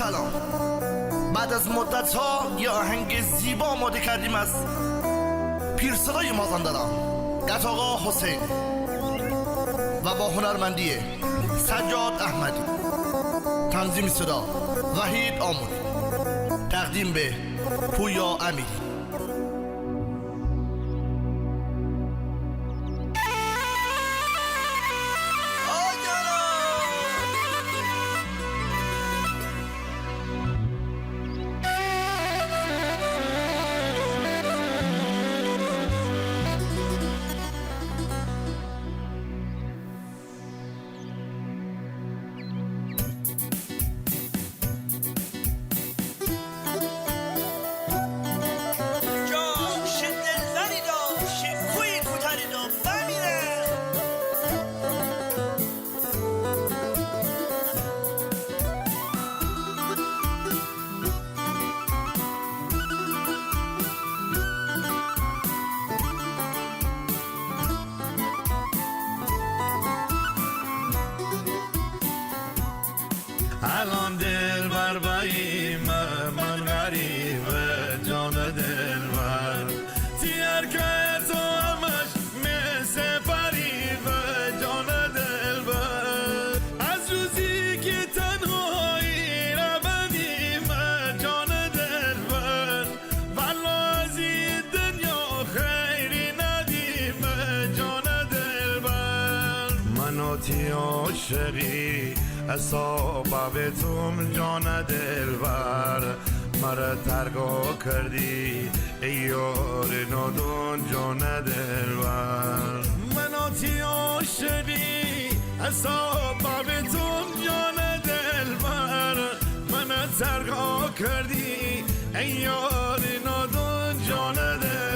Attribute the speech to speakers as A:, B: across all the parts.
A: سلام. بعد از مدت ها یه آهنگ زیبا آماده کردیم از پیرصدای مازندران قطاقا حسین و با هنرمندی سجاد احمدی، تنظیم صدا وحید آموری، تقدیم به پویا امیری.
B: الان دل بر باییم من غریب جان دل بر تیر که تو همش مثل فریب جان دل بر از روزی که تنهایی ربندیم جان دل بر والا از این دنیا خیری ندیم جان دل بر منو تی عاشقی اصابه به توم جان دلبر مرا ترگا کردی ای یار نادون جان دلبر منو تی عاشقی اصابه به توم جان دلبر مرا ترگا کردی ای یار نادون جان دلبر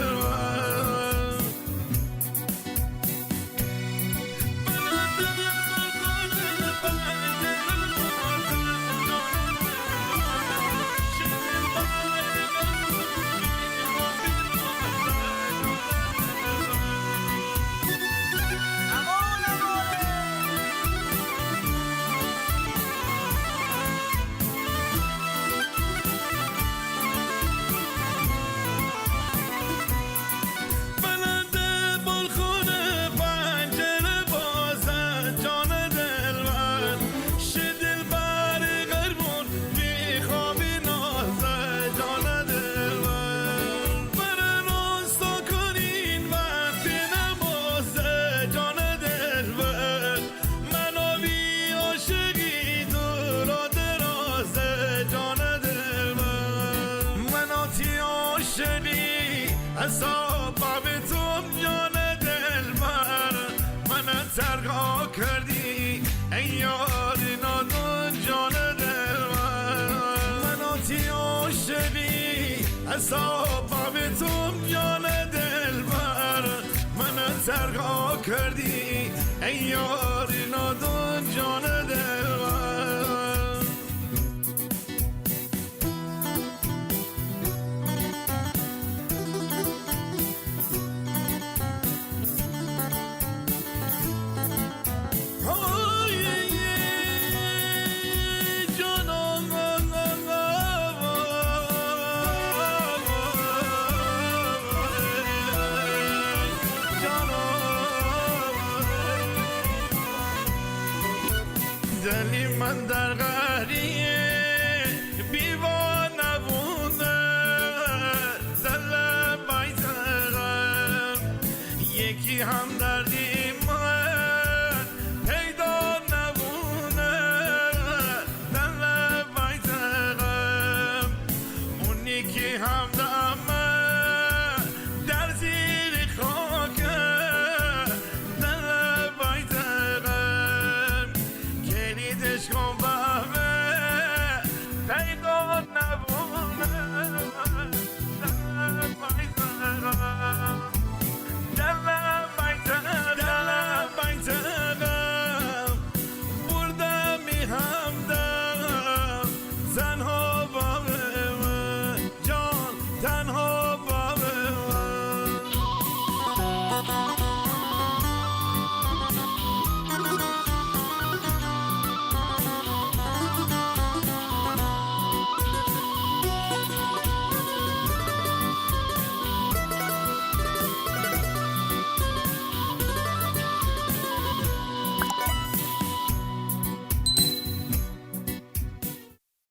B: اصابه به توم جان دلبر من ترگا کردی ای یار نادون جان دلبر منو تی عاشقی اصابه به توم جان دلبر من ترگا کردی ای یار نادون جان دلبر